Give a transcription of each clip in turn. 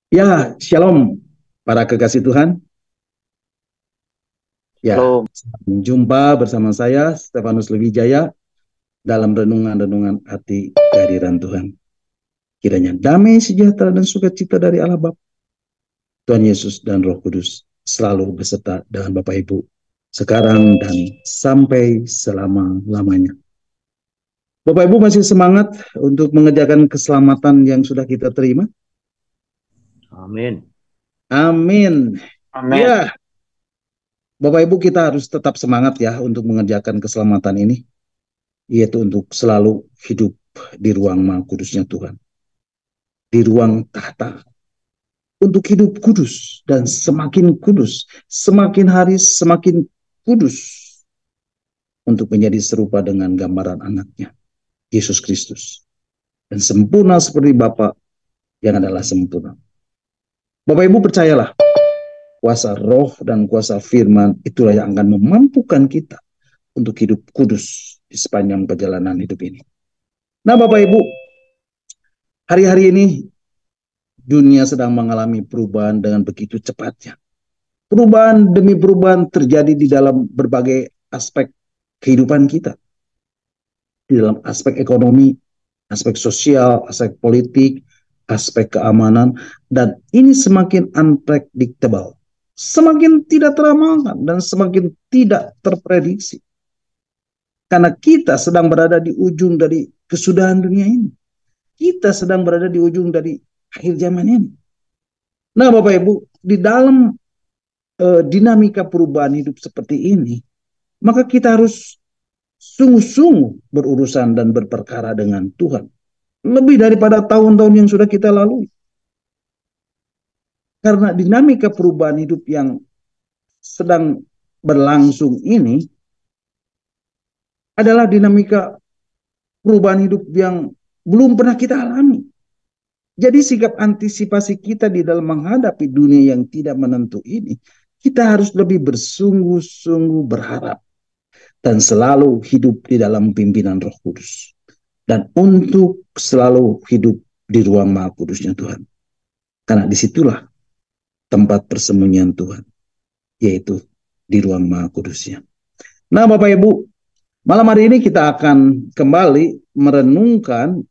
Ya, shalom para kekasih Tuhan. Ya, Shalom. jumpa bersama saya Stefanus Lewijaya dalam renungan-renungan hati kehadiran Tuhan. Kiranya damai, sejahtera, dan sukacita dari Allah Bapa, Tuhan Yesus, dan Roh Kudus selalu beserta dengan Bapak Ibu sekarang dan sampai selama-lamanya. Bapak Ibu masih semangat untuk mengerjakan keselamatan yang sudah kita terima? Amin. Amin. Amin. Ya, Bapak Ibu kita harus tetap semangat ya untuk mengerjakan keselamatan ini, yaitu untuk selalu hidup di ruang Maha Kudusnya Tuhan, di ruang tahta, untuk hidup kudus dan semakin kudus, semakin hari semakin kudus, untuk menjadi serupa dengan gambaran anaknya, Yesus Kristus, dan sempurna seperti Bapa yang adalah sempurna. Bapak Ibu percayalah, kuasa roh dan kuasa firman itulah yang akan memampukan kita untuk hidup kudus di sepanjang perjalanan hidup ini. Nah Bapak Ibu, hari-hari ini dunia sedang mengalami perubahan dengan begitu cepatnya. Perubahan demi perubahan terjadi di dalam berbagai aspek kehidupan kita. Di dalam aspek ekonomi, aspek sosial, aspek politik, aspek keamanan. Dan ini semakin unpredictable. Semakin tidak teramalkan dan semakin tidak terprediksi. Karena kita sedang berada di ujung dari kesudahan dunia ini. Kita sedang berada di ujung dari akhir zaman ini. Nah Bapak Ibu, di dalam dinamika perubahan hidup seperti ini, maka kita harus sungguh-sungguh berurusan dan berperkara dengan Tuhan. Lebih daripada tahun-tahun yang sudah kita lalui. Karena dinamika perubahan hidup yang sedang berlangsung ini adalah dinamika perubahan hidup yang belum pernah kita alami. Jadi sikap antisipasi kita di dalam menghadapi dunia yang tidak menentu ini, kita harus lebih bersungguh-sungguh berharap dan selalu hidup di dalam pimpinan Roh Kudus. Dan untuk selalu hidup di ruang Maha Kudusnya Tuhan. Karena disitulah tempat persembunyian Tuhan, yaitu di ruang Maha Kudusnya. Nah Bapak Ibu, malam hari ini kita akan kembali merenungkan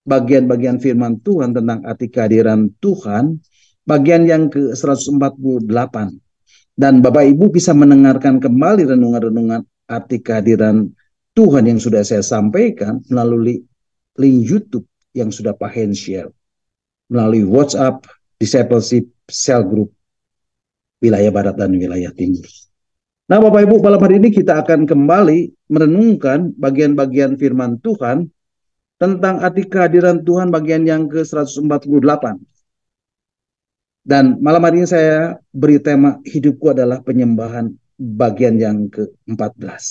bagian-bagian firman Tuhan tentang arti kehadiran Tuhan, bagian yang ke-148. Dan Bapak Ibu bisa mendengarkan kembali renungan-renungan arti kehadiran Tuhan yang sudah saya sampaikan melalui link YouTube yang sudah Pak Hen share, melalui WhatsApp Discipleship Cell Group wilayah Barat dan wilayah Timur. Nah Bapak Ibu, malam hari ini kita akan kembali merenungkan bagian-bagian firman Tuhan tentang arti kehadiran Tuhan bagian yang ke-148. Dan malam hari ini saya beri tema hidupku adalah penyembahan bagian yang ke-14.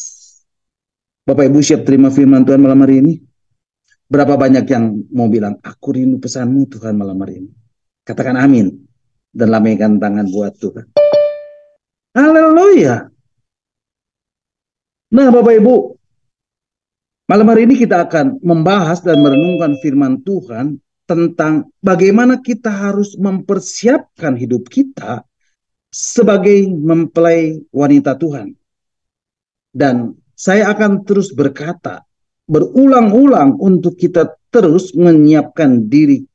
Bapak Ibu siap terima firman Tuhan malam hari ini? Berapa banyak yang mau bilang, aku rindu pesanmu Tuhan malam hari ini? Katakan amin. Dan lambaikan tangan buat Tuhan. Haleluya. Nah Bapak Ibu, malam hari ini kita akan membahas dan merenungkan firman Tuhan tentang bagaimana kita harus mempersiapkan hidup kita sebagai mempelai wanita Tuhan. Dan saya akan terus berkata, berulang-ulang untuk kita terus menyiapkan diri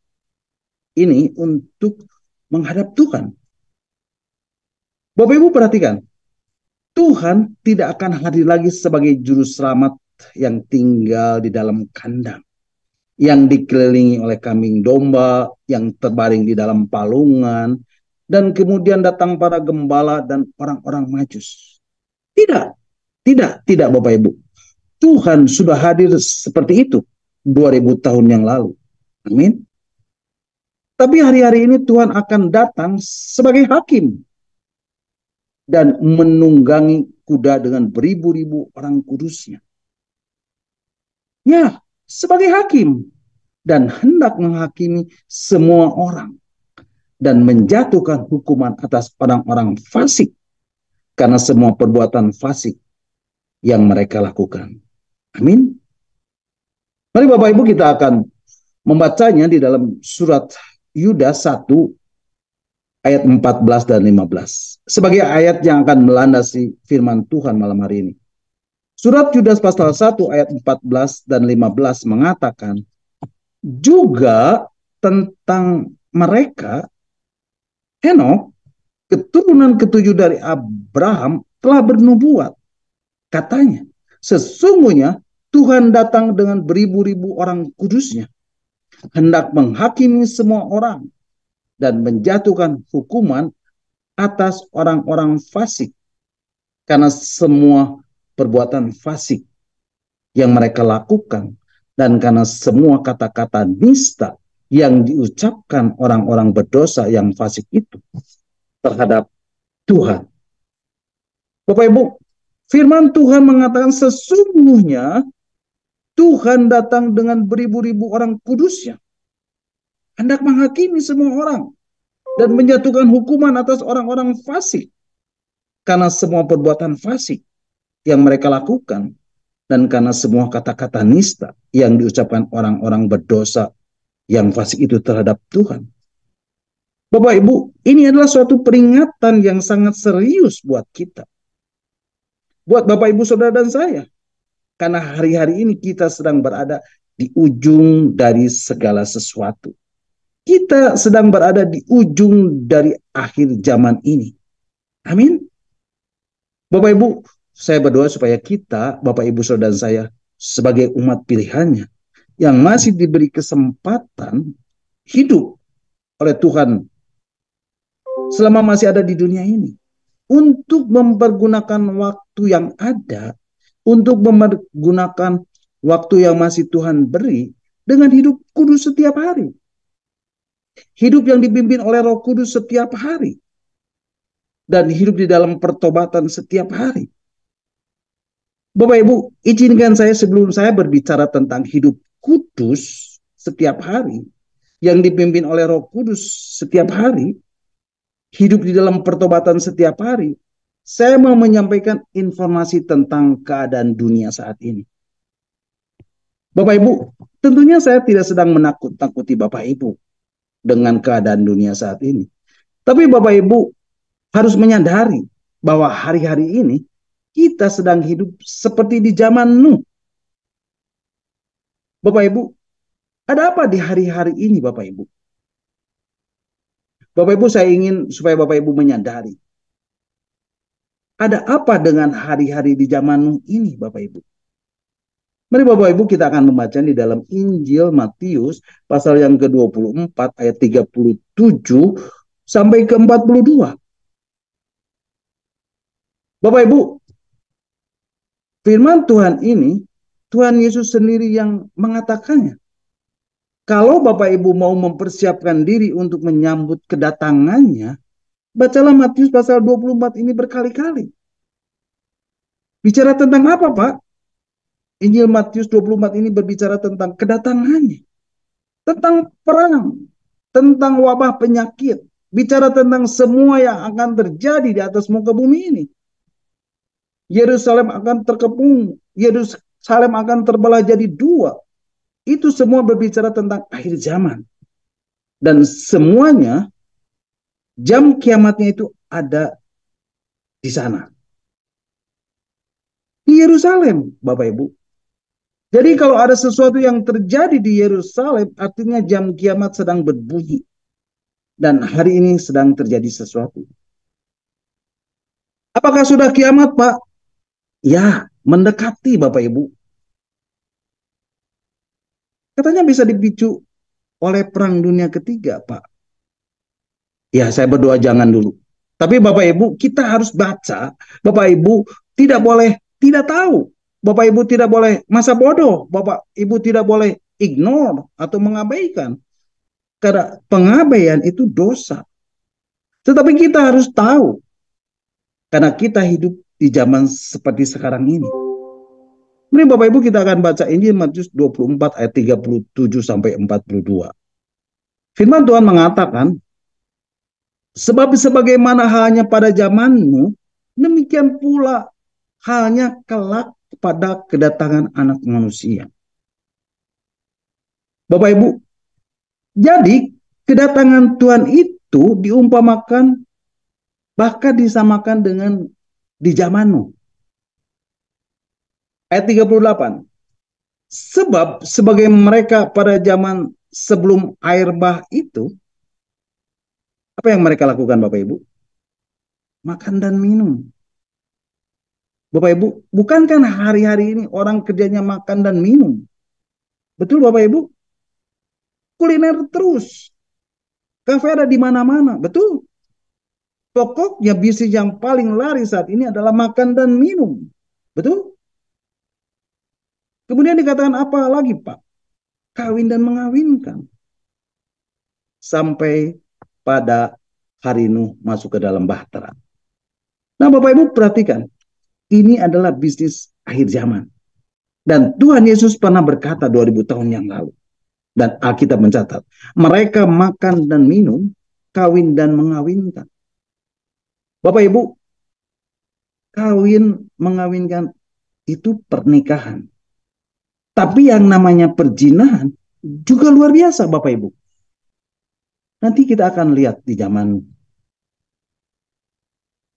ini untuk menghadap Tuhan. Bapak Ibu perhatikan, Tuhan tidak akan hadir lagi sebagai juru selamat yang tinggal di dalam kandang, yang dikelilingi oleh kambing domba, yang terbaring di dalam palungan, dan kemudian datang para gembala dan orang-orang majus. Tidak, tidak Bapak Ibu. Tuhan sudah hadir seperti itu 2000 tahun yang lalu. Amin. Tapi hari-hari ini Tuhan akan datang sebagai hakim dan menunggangi kuda dengan beribu-ribu orang kudusnya. Ya, sebagai hakim dan hendak menghakimi semua orang dan menjatuhkan hukuman atas orang-orang fasik karena semua perbuatan fasik yang mereka lakukan. Amin. Mari Bapak Ibu kita akan membacanya di dalam surat Yudas 1 ayat 14 dan 15. Sebagai ayat yang akan melandasi firman Tuhan malam hari ini. Surat Yudas pasal 1 ayat 14 dan 15 mengatakan juga tentang mereka, Henokh, keturunan ketujuh dari Abraham, telah bernubuat. Katanya, sesungguhnya Tuhan datang dengan beribu-ribu orang kudusnya, hendak menghakimi semua orang dan menjatuhkan hukuman atas orang-orang fasik karena semua perbuatan fasik yang mereka lakukan dan karena semua kata-kata nista yang diucapkan orang-orang berdosa yang fasik itu terhadap Tuhan. Bapak Ibu, firman Tuhan mengatakan sesungguhnya Tuhan datang dengan beribu-ribu orang kudusnya, hendak menghakimi semua orang dan menjatuhkan hukuman atas orang-orang fasik karena semua perbuatan fasik yang mereka lakukan dan karena semua kata-kata nista yang diucapkan orang-orang berdosa yang fasik itu terhadap Tuhan. Bapak Ibu, ini adalah suatu peringatan yang sangat serius buat kita. Buat Bapak Ibu Saudara dan saya. Karena hari-hari ini kita sedang berada di ujung dari segala sesuatu. Kita sedang berada di ujung dari akhir zaman ini. Amin. Bapak Ibu, saya berdoa supaya kita, Bapak Ibu Saudara dan saya, sebagai umat pilihannya, yang masih diberi kesempatan hidup oleh Tuhan selama masih ada di dunia ini, untuk mempergunakan waktu yang ada, untuk mempergunakan waktu yang masih Tuhan beri dengan hidup kudus setiap hari. Hidup yang dipimpin oleh Roh Kudus setiap hari. Dan hidup di dalam pertobatan setiap hari. Bapak Ibu, izinkan saya sebelum saya berbicara tentang hidup kudus setiap hari, yang dipimpin oleh Roh Kudus setiap hari, hidup di dalam pertobatan setiap hari, saya mau menyampaikan informasi tentang keadaan dunia saat ini. Bapak Ibu, tentunya saya tidak sedang menakut-nakuti Bapak Ibu dengan keadaan dunia saat ini. Tapi Bapak Ibu harus menyadari bahwa hari-hari ini kita sedang hidup seperti di zaman Nuh. Bapak Ibu, ada apa di hari-hari ini Bapak Ibu? Bapak Ibu, saya ingin supaya Bapak Ibu menyadari. Ada apa dengan hari-hari di zaman Nuh ini Bapak Ibu? Mari Bapak Ibu kita akan membaca di dalam Injil Matius pasal yang ke-24 ayat 37 sampai ke 42. Bapak Ibu, firman Tuhan ini, Tuhan Yesus sendiri yang mengatakannya. Kalau Bapak Ibu mau mempersiapkan diri untuk menyambut kedatangannya, bacalah Matius pasal 24 ini berkali-kali. Bicara tentang apa Pak? Injil Matius 24 ini berbicara tentang kedatangannya. Tentang perang, tentang wabah penyakit, bicara tentang semua yang akan terjadi di atas muka bumi ini. Yerusalem akan terkepung, Yerusalem akan terbelah jadi dua. Itu semua berbicara tentang akhir zaman. Dan semuanya, jam kiamatnya itu ada di sana. Di Yerusalem, Bapak Ibu. Jadi kalau ada sesuatu yang terjadi di Yerusalem, artinya jam kiamat sedang berbunyi. Dan hari ini sedang terjadi sesuatu. Apakah sudah kiamat, Pak? Ya, mendekati Bapak Ibu. Katanya bisa dipicu oleh perang dunia ketiga, Pak. Ya, saya berdoa jangan dulu. Tapi Bapak Ibu, kita harus baca. Bapak Ibu tidak boleh tidak tahu. Bapak Ibu tidak boleh masa bodoh. Bapak Ibu tidak boleh ignore atau mengabaikan. Karena pengabaian itu dosa. Tetapi kita harus tahu. Karena kita hidup di zaman seperti sekarang ini. Mari Bapak Ibu kita akan baca Injil Matius 24 ayat 37 sampai 42. Firman Tuhan mengatakan, sebab sebagaimana halnya pada zamanmu, demikian pula halnya kelak pada kedatangan Anak Manusia. Bapak Ibu, jadi kedatangan Tuhan itu itu diumpamakan, bahkan disamakan dengan di zaman Nuh. Ayat 38. Sebab sebagai mereka pada zaman sebelum air bah itu, apa yang mereka lakukan Bapak Ibu? Makan dan minum. Bapak Ibu, bukankah hari-hari ini orang kerjanya makan dan minum? Betul Bapak Ibu? Kuliner terus. Kafe ada di mana-mana. Betul. Pokoknya bisnis yang paling laris saat ini adalah makan dan minum. Betul? Kemudian dikatakan apa lagi Pak? Kawin dan mengawinkan. Sampai pada hari Nuh masuk ke dalam bahtera. Nah Bapak Ibu perhatikan. Ini adalah bisnis akhir zaman. Dan Tuhan Yesus pernah berkata 2000 tahun yang lalu. Dan Alkitab mencatat. Mereka makan dan minum, kawin dan mengawinkan. Bapak Ibu, kawin mengawinkan itu pernikahan. Tapi yang namanya perzinahan juga luar biasa Bapak Ibu. Nanti kita akan lihat di zaman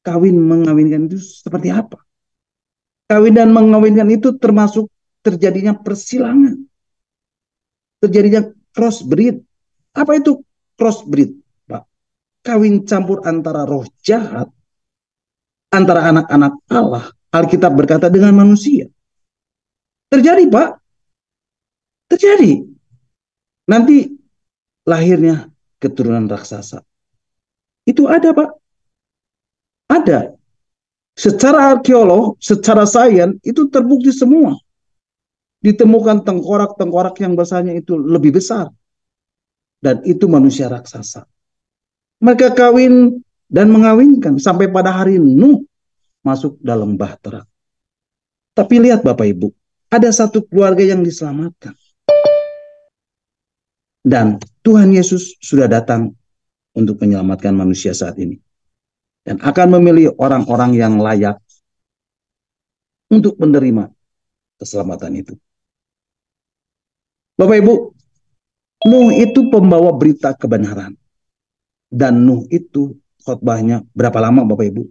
kawin mengawinkan itu seperti apa. Kawin dan mengawinkan itu termasuk terjadinya persilangan. Terjadinya crossbreed. Apa itu crossbreed, Pak? Kawin campur antara roh jahat, antara anak-anak Allah, Alkitab berkata, dengan manusia. Terjadi, Pak. Terjadi. Nanti lahirnya keturunan raksasa. Itu ada, Pak. Ada. Secara arkeolog, secara sains, itu terbukti semua. Ditemukan tengkorak-tengkorak yang besarnya itu lebih besar. Dan itu manusia raksasa. Mereka kawin dan mengawinkan sampai pada hari Nuh masuk dalam bahtera. Tapi lihat Bapak Ibu, ada satu keluarga yang diselamatkan. Dan Tuhan Yesus sudah datang untuk menyelamatkan manusia saat ini. Dan akan memilih orang-orang yang layak untuk menerima keselamatan itu. Bapak Ibu, Nuh itu pembawa berita kebenaran. Dan Nuh itu khotbahnya berapa lama Bapak Ibu?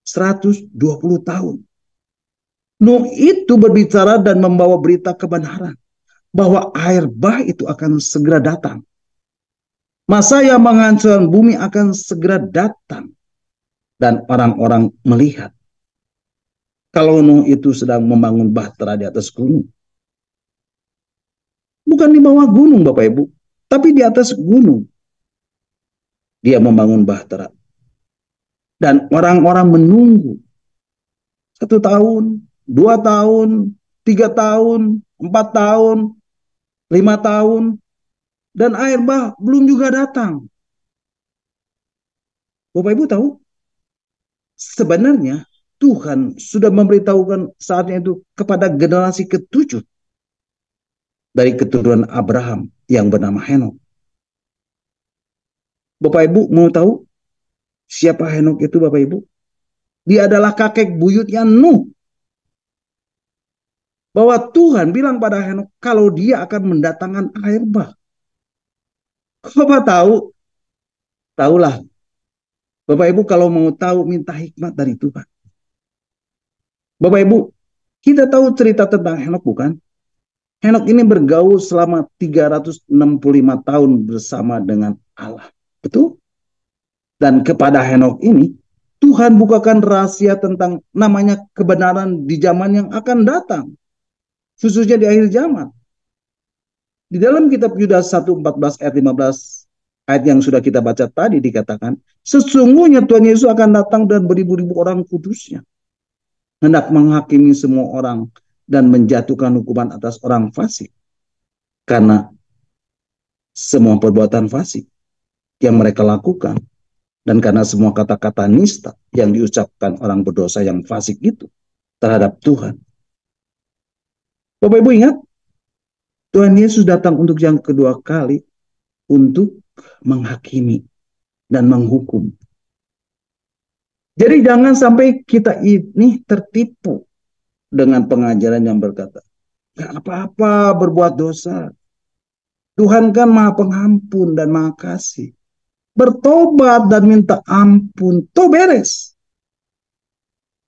120 tahun. Nuh itu berbicara dan membawa berita kebenaran. Bahwa air bah itu akan segera datang. Masa yang menghancurkan bumi akan segera datang. Dan orang-orang melihat. Kalau Nuh itu sedang membangun bahtera di atas gunung. Bukan di bawah gunung Bapak Ibu. Tapi di atas gunung. Dia membangun bahtera. Dan orang-orang menunggu. 1 tahun, 2 tahun, 3 tahun, 4 tahun, 5 tahun. Dan air bah belum juga datang. Bapak Ibu tahu? Sebenarnya Tuhan sudah memberitahukan saatnya itu kepada generasi ke-7 dari keturunan Abraham yang bernama Henok. Bapak Ibu mau tahu siapa Henok itu Bapak Ibu? Dia adalah kakek buyutnya Nuh. Bahwa Tuhan bilang pada Henok kalau dia akan mendatangkan air bah. Bapak tahu? Tahulah. Bapak Ibu kalau mau tahu minta hikmat dari Tuhan. Bapak Ibu, kita tahu cerita tentang Henok bukan? Henok ini bergaul selama 365 tahun bersama dengan Allah. Betul? Dan kepada Henok ini, Tuhan bukakan rahasia tentang namanya kebenaran di zaman yang akan datang. Khususnya di akhir zaman. Di dalam kitab Yudas 1:14 ayat 15, ayat yang sudah kita baca tadi dikatakan, sesungguhnya Tuhan Yesus akan datang dan beribu-ribu orang kudusnya. Hendak menghakimi semua orang dan menjatuhkan hukuman atas orang fasik. Karena semua perbuatan fasik yang mereka lakukan. Dan karena semua kata-kata nista yang diucapkan orang berdosa yang fasik itu terhadap Tuhan. Bapak Ibu ingat, Tuhan Yesus datang untuk yang kedua kali untuk menghakimi dan menghukum. Jadi jangan sampai kita ini tertipu dengan pengajaran yang berkata, gak apa-apa berbuat dosa. Tuhan kan maha pengampun dan maha kasih. bertobat dan minta ampun, toh beres.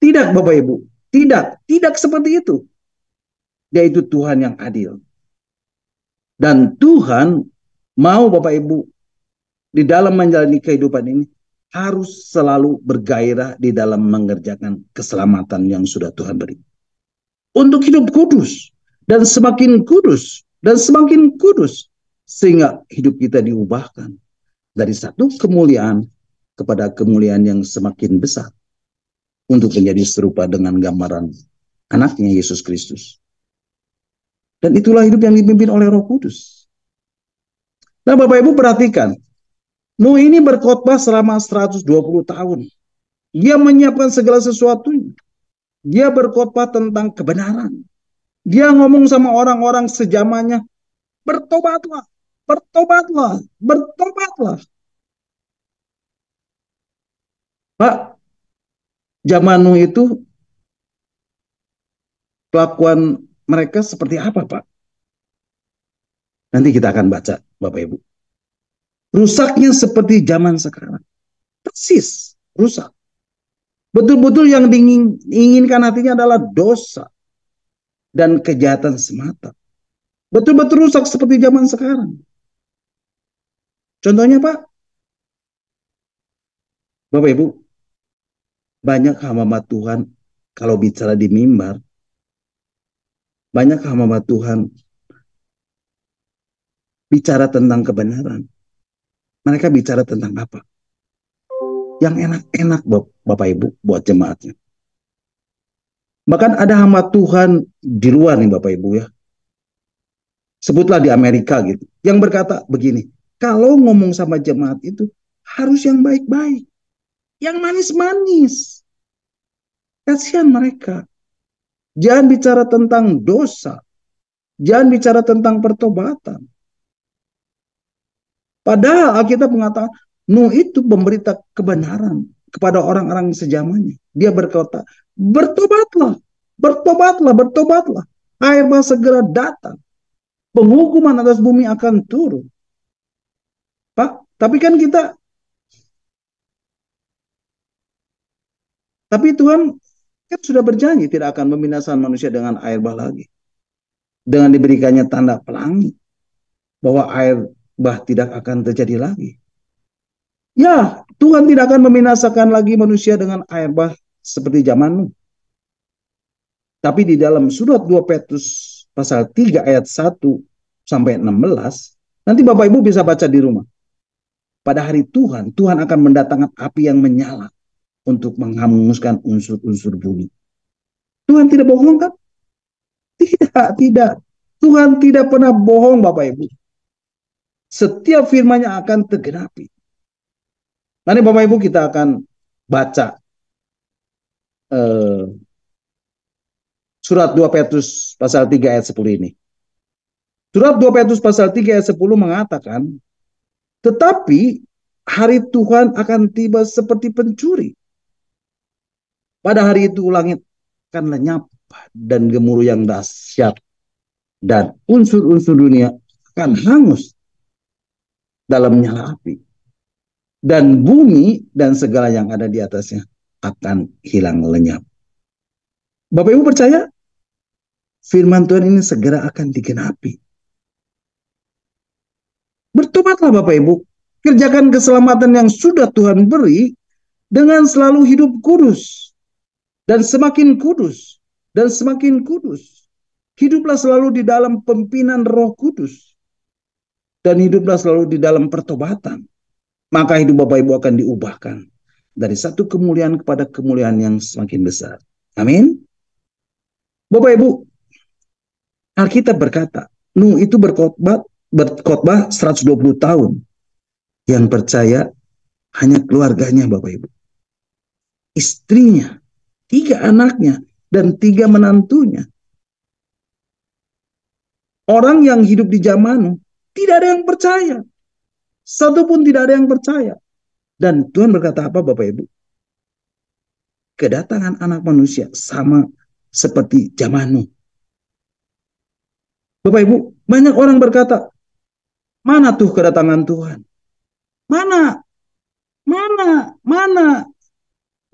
Tidak, Bapak Ibu. Tidak seperti itu. Dia itu Tuhan yang adil. Dan Tuhan mau Bapak Ibu di dalam menjalani kehidupan ini harus selalu bergairah di dalam mengerjakan keselamatan yang sudah Tuhan beri. Untuk hidup kudus dan semakin kudus dan semakin kudus sehingga hidup kita diubahkan dari satu kemuliaan kepada kemuliaan yang semakin besar untuk menjadi serupa dengan gambaran anaknya Yesus Kristus. Dan itulah hidup yang dipimpin oleh Roh Kudus. Nah, Bapak Ibu perhatikan, Nuh ini berkhotbah selama 120 tahun. Dia menyiapkan segala sesuatunya. Dia berkhotbah tentang kebenaran. Dia ngomong sama orang-orang sejamannya, bertobatlah, bertobatlah, bertobatlah. Pak, zaman Nuh itu kelakuan mereka seperti apa, Pak? Nanti kita akan baca, Bapak Ibu. Rusaknya seperti zaman sekarang. Persis, rusak. Betul-betul yang diinginkan hatinya adalah dosa dan kejahatan semata. Betul-betul rusak seperti zaman sekarang. Contohnya, Pak, Bapak Ibu, banyak hamba Tuhan kalau bicara di mimbar, banyak hamba Tuhan bicara tentang kebenaran. Mereka bicara tentang apa? Yang enak-enak Bapak Ibu buat jemaatnya. Bahkan ada hamba Tuhan di luar nih Bapak Ibu ya. Sebutlah di Amerika gitu. Yang berkata begini, kalau ngomong sama jemaat itu harus yang baik-baik. Yang manis-manis. Kasihan mereka. Jangan bicara tentang dosa. Jangan bicara tentang pertobatan. Padahal Alkitab mengatakan, Nuh itu memberita kebenaran kepada orang-orang sejamannya. Dia berkata, bertobatlah, bertobatlah, bertobatlah. Air bah segera datang. Penghukuman atas bumi akan turun. Pak, tapi Tuhan kan sudah berjanji tidak akan membinasakan manusia dengan air bah lagi. Dengan diberikannya tanda pelangi bahwa air bah tidak akan terjadi lagi. Ya, Tuhan tidak akan membinasakan lagi manusia dengan air bah seperti zaman Nuh. Tapi di dalam surat 2 Petrus pasal 3 ayat 1 sampai 16, nanti Bapak Ibu bisa baca di rumah. Pada hari Tuhan, Tuhan akan mendatangkan api yang menyala untuk menghanguskan unsur-unsur bumi. Tuhan tidak bohong kan? Tidak. Tuhan tidak pernah bohong Bapak Ibu. Setiap firman-Nya akan tergenapi. Nanti Bapak Ibu kita akan baca surat 2 Petrus pasal 3 ayat 10 ini. Surat 2 Petrus pasal 3 ayat 10 mengatakan, tetapi hari Tuhan akan tiba seperti pencuri. Pada hari itu langit akan lenyap dan gemuruh yang dahsyat dan unsur-unsur dunia akan hangus dalam nyala api. Dan bumi dan segala yang ada di atasnya akan hilang lenyap. Bapak Ibu percaya? Firman Tuhan ini segera akan digenapi. Bertobatlah Bapak Ibu. Kerjakan keselamatan yang sudah Tuhan beri dengan selalu hidup kudus. Dan semakin kudus. Dan semakin kudus. Hiduplah selalu di dalam pimpinan Roh Kudus. Dan hiduplah selalu di dalam pertobatan. Maka hidup Bapak Ibu akan diubahkan. Dari satu kemuliaan kepada kemuliaan yang semakin besar. Amin. Bapak Ibu, Alkitab berkata, Nuh itu berkhotbah 120 tahun. Yang percaya hanya keluarganya Bapak Ibu. Istrinya, 3 anaknya, dan 3 menantunya. Orang yang hidup di zaman Nuh, tidak ada yang percaya. Satu pun tidak ada yang percaya. Dan Tuhan berkata apa Bapak Ibu? Kedatangan anak manusia sama seperti zaman Nuh. Bapak Ibu, banyak orang berkata, mana tuh kedatangan Tuhan? Mana?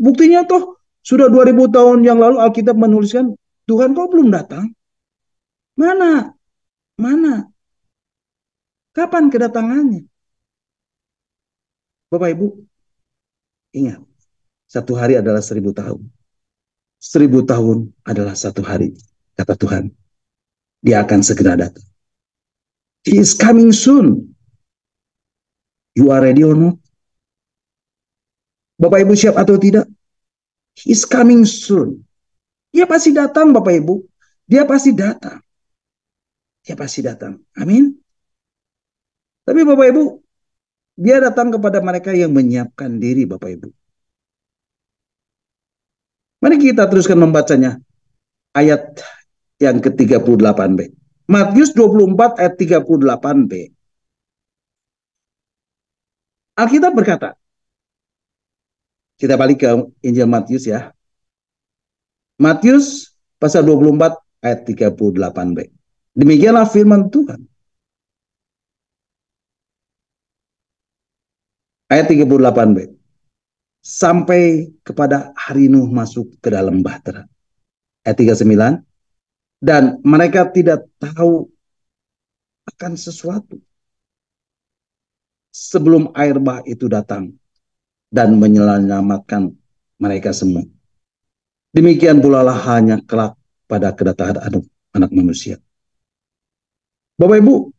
Buktinya toh sudah 2000 tahun yang lalu Alkitab menuliskan Tuhan kok belum datang? Mana? Mana? Kapan kedatangannya? Bapak Ibu, ingat, satu hari adalah 1000 tahun. 1000 tahun adalah satu hari, kata Tuhan. Dia akan segera datang. He is coming soon. You are ready or not? Bapak Ibu siap atau tidak? He is coming soon. Dia pasti datang, Bapak Ibu. Dia pasti datang. Dia pasti datang. Amin. Tapi Bapak Ibu, dia datang kepada mereka yang menyiapkan diri, Bapak Ibu. Mari kita teruskan membacanya. Ayat yang ke-38b. Matius 24 ayat 38b. Alkitab berkata, kita balik ke Injil Matius ya. Matius pasal 24 ayat 38b. Demikianlah firman Tuhan. Ayat 38b. Sampai kepada hari Nuh masuk ke dalam bahtera. Ayat 39. Dan mereka tidak tahu akan sesuatu sebelum air bah itu datang dan menyelamatkan mereka semua. Demikian pula lah hanya kelak pada kedatangan anak manusia. Bapak Ibu,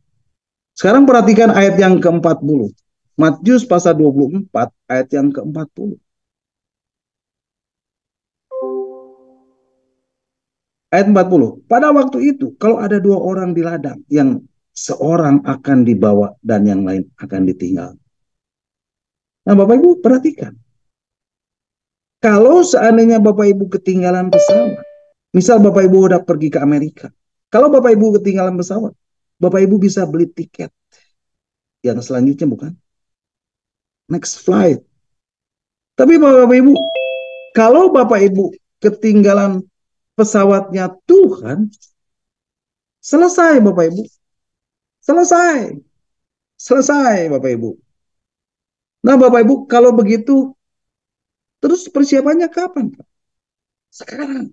sekarang perhatikan ayat yang ke-40. Matius pasal 24 ayat yang ke-40. Ayat 40. Pada waktu itu, kalau ada 2 orang di ladang, yang seorang akan dibawa dan yang lain akan ditinggal. Nah, Bapak Ibu perhatikan. Kalau seandainya Bapak Ibu ketinggalan pesawat, misal Bapak Ibu udah pergi ke Amerika, kalau Bapak Ibu ketinggalan pesawat, Bapak Ibu bisa beli tiket yang selanjutnya, bukan? Next flight. Tapi Bapak Ibu, kalau Bapak Ibu ketinggalan pesawatnya Tuhan, selesai Bapak Ibu. Selesai. Selesai Bapak Ibu. Nah Bapak Ibu, kalau begitu, terus persiapannya kapan, Pak? Sekarang.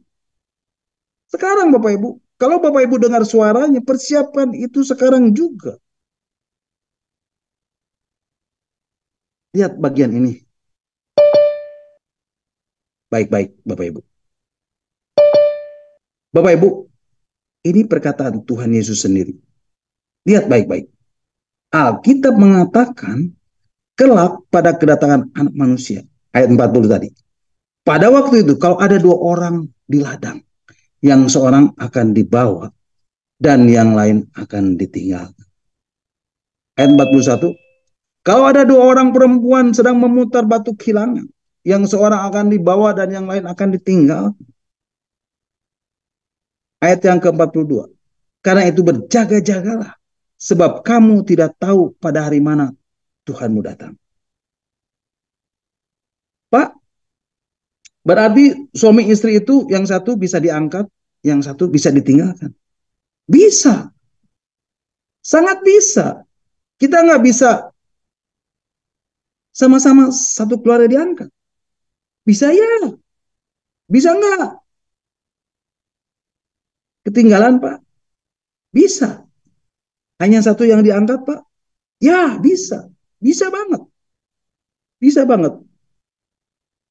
Sekarang Bapak Ibu. Kalau Bapak Ibu dengar suaranya, persiapan itu sekarang juga. Lihat bagian ini. Baik-baik Bapak Ibu. Bapak Ibu, ini perkataan Tuhan Yesus sendiri. Lihat baik-baik. Alkitab mengatakan kelak pada kedatangan anak manusia. Ayat 40 tadi. Pada waktu itu kalau ada 2 orang di ladang, yang seorang akan dibawa dan yang lain akan ditinggalkan. Ayat 41. Kalau ada 2 orang perempuan sedang memutar batu kilangan, yang seorang akan dibawa dan yang lain akan ditinggalkan. Ayat yang ke-42. Karena itu berjaga-jagalah, sebab kamu tidak tahu pada hari mana Tuhanmu datang. Pak, berarti suami istri itu yang satu bisa diangkat, yang satu bisa ditinggalkan. Bisa. Sangat bisa. Kita nggak bisa sama-sama satu keluarga diangkat. Bisa ya. Bisa nggak? Ketinggalan Pak? Bisa. Hanya satu yang diangkat Pak? Ya bisa. Bisa banget. Bisa banget.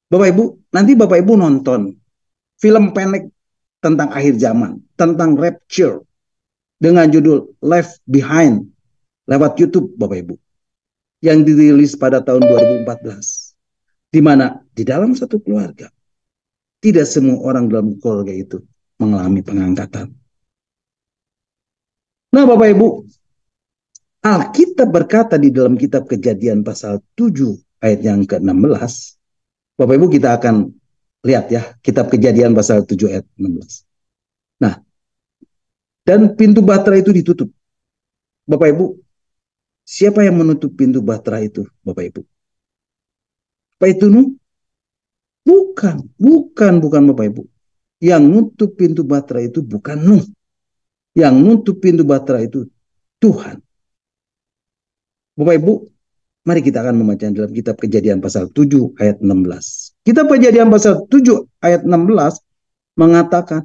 Bapak Ibu, nanti Bapak Ibu nonton film pendek tentang akhir zaman, tentang rapture, dengan judul Left Behind, lewat YouTube Bapak Ibu, yang dirilis pada tahun 2014, di mana di dalam satu keluarga, tidak semua orang dalam keluarga itu mengalami pengangkatan. Nah Bapak Ibu, Alkitab berkata di dalam kitab Kejadian pasal 7 ayat yang ke-16, Bapak Ibu kita akan lihat ya, kitab Kejadian pasal 7 ayat 16. Nah, dan pintu bahtera itu ditutup. Bapak Ibu, siapa yang menutup pintu bahtera itu, Bapak Ibu? Apa itu Nuh? Bukan Bapak Ibu. Yang nutup pintu bahtera itu bukan Nuh. Yang nutup pintu bahtera itu Tuhan. Bapak Ibu, Mari kita akan membaca dalam kitab Kejadian pasal 7 ayat 16. Kitab Kejadian pasal 7 ayat 16 mengatakan,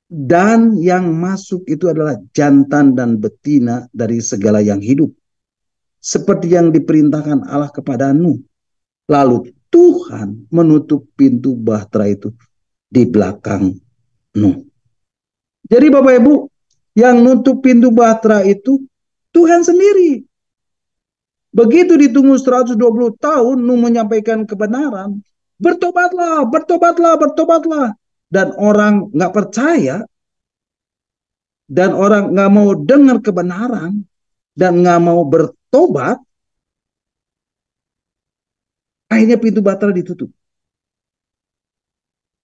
dan yang masuk itu adalah jantan dan betina dari segala yang hidup, seperti yang diperintahkan Allah kepada Nuh. Lalu Tuhan menutup pintu bahtera itu di belakang Nuh. Jadi Bapak Ibu, yang nutup pintu bahtera itu Tuhan sendiri. Begitu ditunggu 120 tahun, Nuh menyampaikan kebenaran. Bertobatlah, bertobatlah, bertobatlah. Dan orang nggak percaya, dan orang nggak mau dengar kebenaran, dan nggak mau bertobat, akhirnya pintu bahtera ditutup.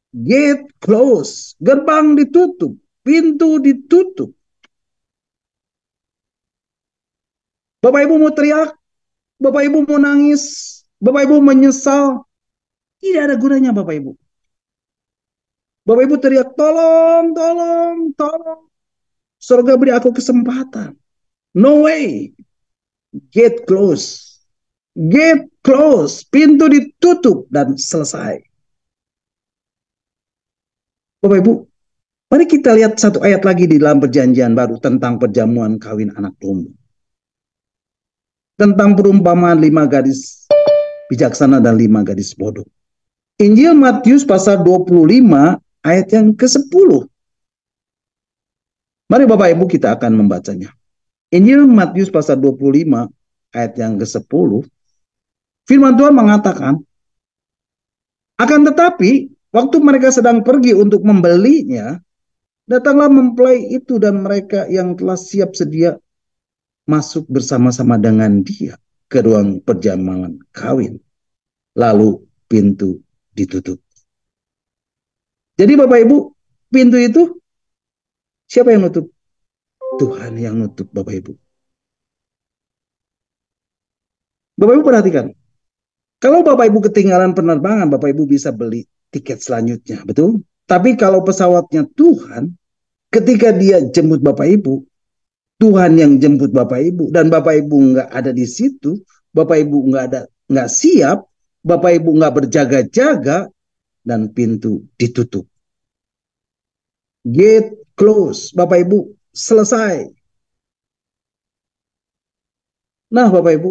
Gate close, gerbang ditutup, pintu ditutup. Bapak Ibu mau teriak, Bapak Ibu mau nangis, Bapak Ibu menyesal, tidak ada gunanya Bapak Ibu. Bapak Ibu teriak, tolong, tolong, tolong. Surga beri aku kesempatan. No way. Gate close. Gate close. Pintu ditutup dan selesai. Bapak Ibu, mari kita lihat satu ayat lagi di dalam perjanjian baru tentang perjamuan kawin anak domba. Tentang perumpamaan 5 gadis bijaksana dan 5 gadis bodoh. Injil Matius pasal 25 ayat yang ke-10. Mari Bapak Ibu kita akan membacanya. Injil Matius pasal 25 ayat yang ke-10. Firman Tuhan mengatakan, akan tetapi waktu mereka sedang pergi untuk membelinya, datanglah mempelai itu dan mereka yang telah siap sedia masuk bersama-sama dengan dia ke ruang perjamuan kawin. Lalu pintu ditutup. Jadi Bapak Ibu, pintu itu siapa yang nutup? Tuhan yang nutup Bapak Ibu. Bapak Ibu perhatikan. Kalau Bapak Ibu ketinggalan penerbangan, Bapak Ibu bisa beli tiket selanjutnya, betul? Tapi kalau pesawatnya Tuhan, ketika dia jemput Bapak Ibu, Tuhan yang jemput Bapak Ibu, dan Bapak Ibu nggak ada di situ, Bapak Ibu nggak siap, Bapak Ibu nggak berjaga-jaga, dan pintu ditutup. Gate close, Bapak Ibu selesai. Nah Bapak Ibu,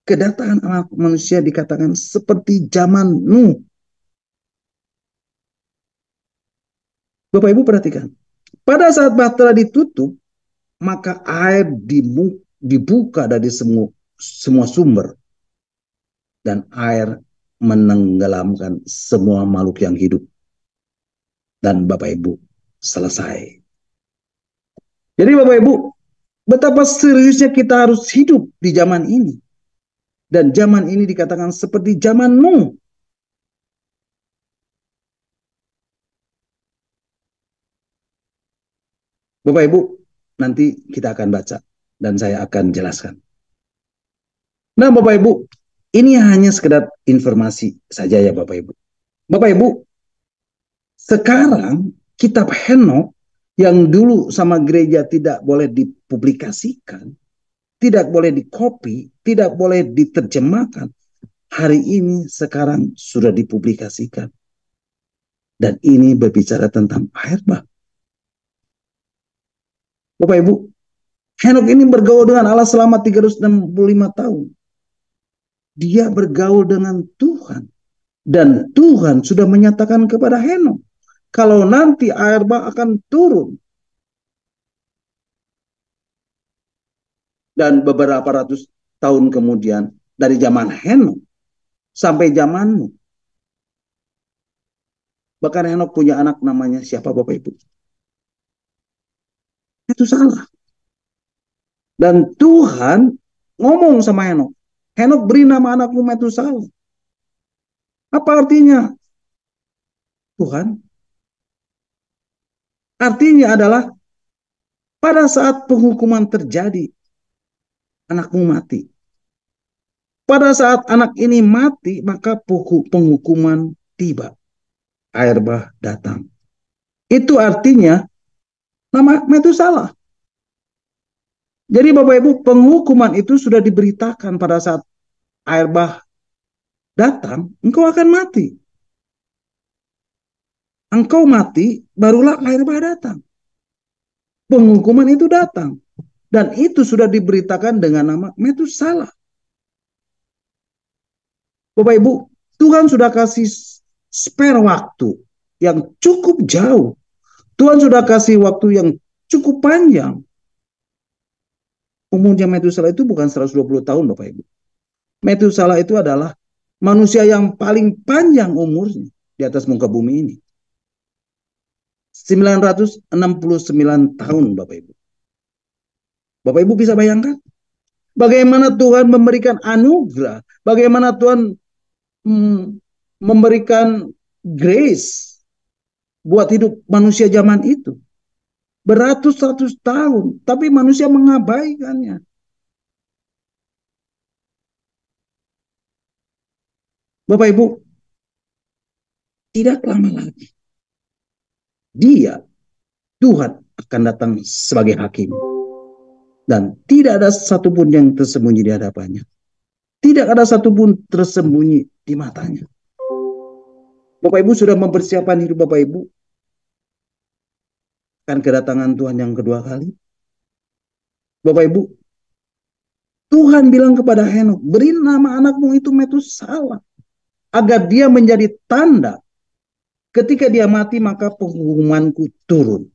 kedatangan anak manusia dikatakan seperti zaman Nuh. Bapak Ibu perhatikan, pada saat bahtera ditutup, maka air dibuka dari semua sumber. Dan air menenggelamkan semua makhluk yang hidup. Dan Bapak Ibu selesai. Jadi Bapak Ibu, betapa seriusnya kita harus hidup di zaman ini. Dan zaman ini dikatakan seperti zaman Nuh. Bapak Ibu, nanti kita akan baca dan saya akan jelaskan. Nah Bapak Ibu, ini hanya sekedar informasi saja ya Bapak Ibu. Bapak Ibu, sekarang kitab Henokh yang dulu sama gereja tidak boleh dipublikasikan, tidak boleh dikopi, tidak boleh diterjemahkan, hari ini sekarang sudah dipublikasikan. Dan ini berbicara tentang air bah. Bapak Ibu, Henokh ini bergaul dengan Allah selama 365 tahun. Dia bergaul dengan Tuhan. Dan Tuhan sudah menyatakan kepada Henokh, kalau nanti air bah akan turun. Dan beberapa ratus tahun kemudian, dari zaman Henokh sampai zaman Nuh. Bahkan Henokh punya anak namanya siapa Bapak Ibu? Itu salah. Dan Tuhan ngomong sama Henokh. Henokh beri nama anakmu Metusalah. Apa artinya? Tuhan. Artinya adalah pada saat penghukuman terjadi, anakmu mati. Pada saat anak ini mati, maka penghukuman tiba. Air bah datang. Itu artinya nama Metusalah. Jadi Bapak Ibu, penghukuman itu sudah diberitakan pada saat air bah datang, engkau akan mati. Engkau mati, barulah air bah datang. Penghukuman itu datang. Dan itu sudah diberitakan dengan nama Metusalah. Bapak Ibu, Tuhan sudah kasih spare waktu yang cukup jauh. Tuhan sudah kasih waktu yang cukup panjang. Umurnya Metusalah itu bukan 120 tahun, Bapak Ibu. Metusalah itu adalah manusia yang paling panjang umurnya di atas muka bumi ini. 969 tahun, Bapak Ibu. Bapak Ibu bisa bayangkan bagaimana Tuhan memberikan anugerah, bagaimana Tuhan memberikan grace buat hidup manusia zaman itu. Beratus-ratus tahun, tapi manusia mengabaikannya. Bapak Ibu, tidak lama lagi dia, Tuhan, akan datang sebagai hakim. Dan tidak ada satupun yang tersembunyi di hadapannya. Tidak ada satupun tersembunyi di matanya. Bapak Ibu sudah mempersiapkan hidup Bapak Ibu kan kedatangan Tuhan yang kedua kali. Bapak Ibu, Tuhan bilang kepada Henokh, beri nama anakmu itu Metusalah, agar dia menjadi tanda ketika dia mati maka penghukumanku turun.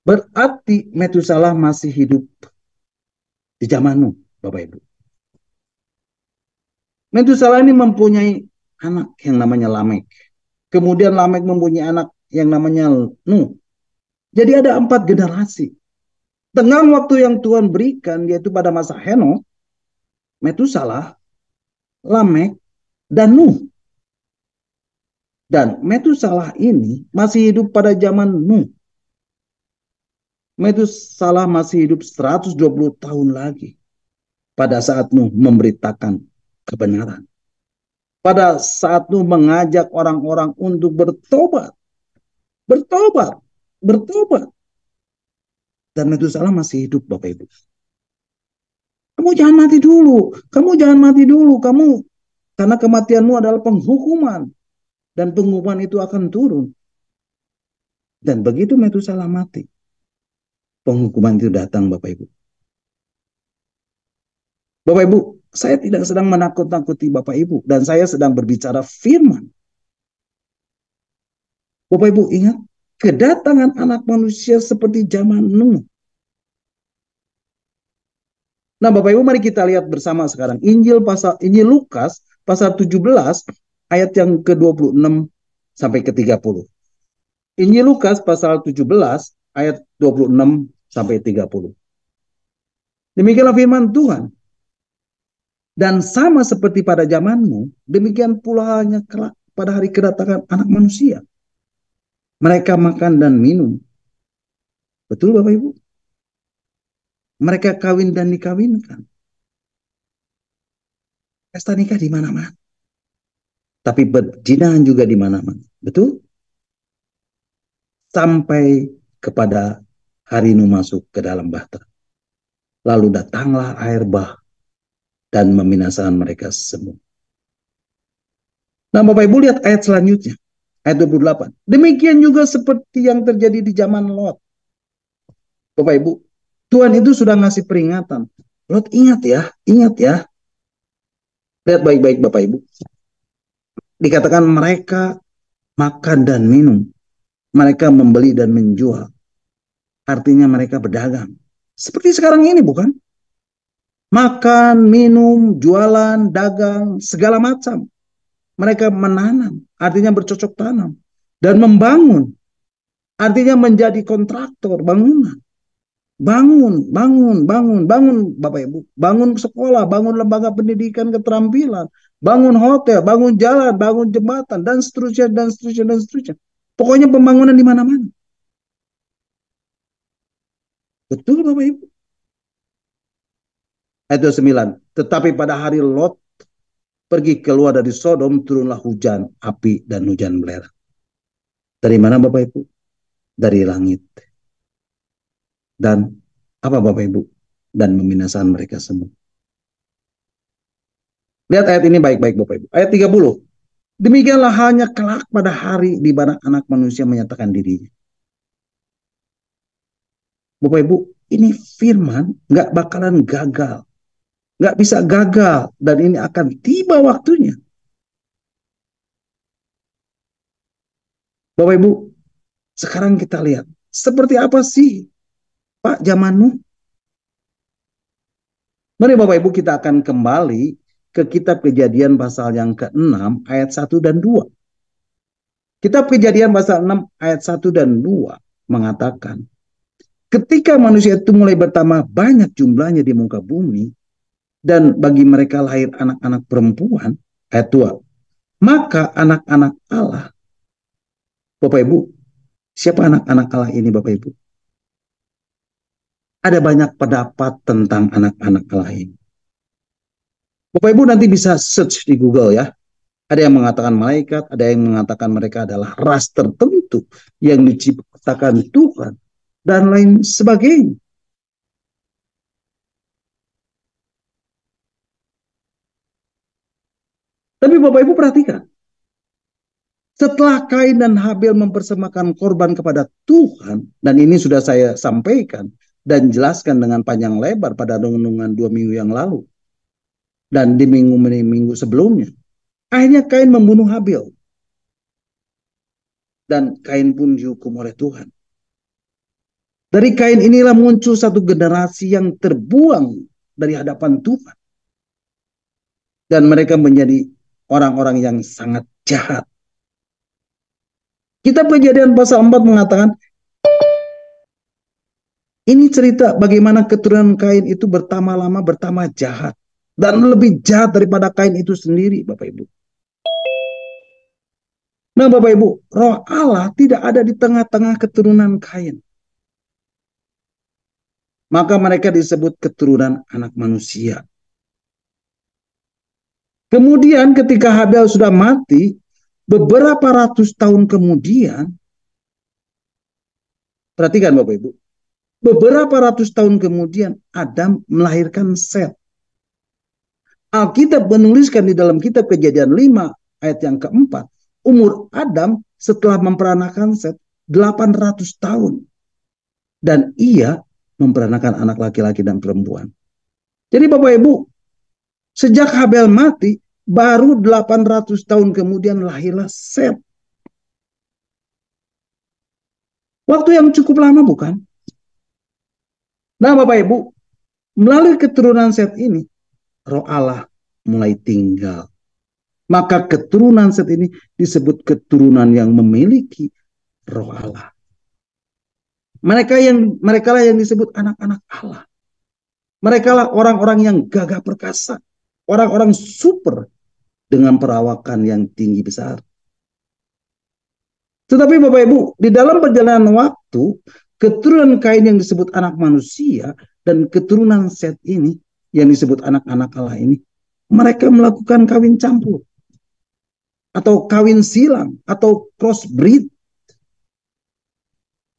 Berarti Metusalah masih hidup di zaman Nuh, Bapak Ibu. Metusalah ini mempunyai anak yang namanya Lamek. Kemudian Lamek mempunyai anak yang namanya Nuh. Jadi ada 4 generasi. Tenggang waktu yang Tuhan berikan yaitu pada masa Henokh, Metusalah, Lamek, dan Nuh. Dan Metusalah ini masih hidup pada zaman Nuh. Metusalah masih hidup 120 tahun lagi pada saat Nuh memberitakan kebenaran. Pada saat Nuh mengajak orang-orang untuk bertobat. Bertobat. Bertobat. Dan Metusalah masih hidup, Bapak Ibu. Kamu jangan mati dulu. Kamu jangan mati dulu. Karena kematianmu adalah penghukuman. Dan penghukuman itu akan turun. Dan begitu Metusalah mati, penghukuman itu datang, Bapak Ibu. Bapak Ibu, saya tidak sedang menakut-nakuti Bapak Ibu. Dan saya sedang berbicara firman. Bapak Ibu ingat, kedatangan anak manusia seperti zaman Nuh. Nah Bapak Ibu, mari kita lihat bersama sekarang. Injil Lukas pasal 17 ayat yang ke-26 sampai ke-30. Injil Lukas pasal 17 ayat 26 sampai 30. Demikianlah firman Tuhan. Dan sama seperti pada zamanmu, demikian pula halnya kelak pada hari kedatangan anak manusia. Mereka makan dan minum. Betul Bapak Ibu? Mereka kawin dan dikawinkan. Pesta nikah di mana-mana. Tapi perzinahan juga di mana-mana. Betul? Sampai kepada hari Nuh masuk ke dalam bahtera. Lalu datanglah air bah dan membinasakan mereka semua. Nah Bapak Ibu lihat ayat selanjutnya. Ayat 28. Demikian juga seperti yang terjadi di zaman Lot. Bapak Ibu, Tuhan itu sudah ngasih peringatan. Lot ingat ya, ingat ya. Lihat baik-baik Bapak Ibu. Dikatakan mereka makan dan minum. Mereka membeli dan menjual. Artinya mereka berdagang. Seperti sekarang ini bukan? Makan, minum, jualan, dagang, segala macam. Mereka menanam, artinya bercocok tanam. Dan membangun, artinya menjadi kontraktor bangunan. Bangun Bapak Ibu. Bangun sekolah, bangun lembaga pendidikan keterampilan. Bangun hotel, bangun jalan, bangun jembatan, dan seterusnya, dan seterusnya, dan seterusnya. Pokoknya pembangunan di mana-mana. Betul Bapak Ibu. Ayat 9. Tetapi pada hari Lot pergi keluar dari Sodom, turunlah hujan, api, dan hujan belerang. Dari mana Bapak Ibu? Dari langit. Dan apa Bapak Ibu? Dan membinasakan mereka semua. Lihat ayat ini baik-baik Bapak Ibu. Ayat 30. Demikianlah hanya kelak pada hari di mana anak manusia menyatakan dirinya. Bapak Ibu, ini firman nggak bakalan gagal. Nggak bisa gagal. Dan ini akan tiba waktunya. Bapak Ibu, sekarang kita lihat. Seperti apa sih Pak zaman Nuh? Mari Bapak Ibu kita akan kembali ke kitab Kejadian pasal yang ke-6 ayat 1 dan 2. Kitab Kejadian pasal 6 ayat 1 dan 2 mengatakan, ketika manusia itu mulai bertambah banyak jumlahnya di muka bumi, dan bagi mereka lahir anak-anak perempuan, ayat 2, maka anak-anak Allah, Bapak Ibu, siapa anak-anak Allah ini Bapak Ibu? Ada banyak pendapat tentang anak-anak Allah ini. Bapak Ibu nanti bisa search di Google ya. Ada yang mengatakan malaikat, ada yang mengatakan mereka adalah ras tertentu yang diciptakan Tuhan, dan lain sebagainya. Tapi Bapak Ibu perhatikan, setelah Kain dan Habil mempersembahkan korban kepada Tuhan, dan ini sudah saya sampaikan dan jelaskan dengan panjang lebar pada renungan 2 minggu yang lalu, dan di minggu sebelumnya, akhirnya Kain membunuh Habil. Dan Kain pun dihukum oleh Tuhan. Dari Kain inilah muncul satu generasi yang terbuang dari hadapan Tuhan. Dan mereka menjadi orang-orang yang sangat jahat. Kitab Kejadian pasal 4 mengatakan, ini cerita bagaimana keturunan Kain itu bertambah lama bertambah jahat. Dan lebih jahat daripada Kain itu sendiri, Bapak Ibu. Nah Bapak Ibu, roh Allah tidak ada di tengah-tengah keturunan Kain. Maka mereka disebut keturunan anak manusia. Kemudian ketika Habil sudah mati, beberapa ratus tahun kemudian, perhatikan Bapak Ibu, beberapa ratus tahun kemudian Adam melahirkan Set. Alkitab menuliskan di dalam kitab Kejadian 5 ayat yang keempat, umur Adam setelah memperanakan Set 800 tahun. Dan ia memperanakan anak laki-laki dan perempuan. Jadi Bapak Ibu, sejak Habil mati, baru 800 tahun kemudian lahirlah Set. Waktu yang cukup lama bukan? Nah Bapak Ibu, melalui keturunan Set ini, roh Allah mulai tinggal. Maka keturunan Set ini disebut keturunan yang memiliki roh Allah. Mereka lah yang disebut anak-anak Allah. Mereka lah orang-orang yang gagah perkasa. Orang-orang super dengan perawakan yang tinggi besar. Tetapi Bapak Ibu, di dalam perjalanan waktu, keturunan Kain yang disebut anak manusia dan keturunan Set ini yang disebut anak-anak Allah ini, mereka melakukan kawin campur atau kawin silang atau crossbreed.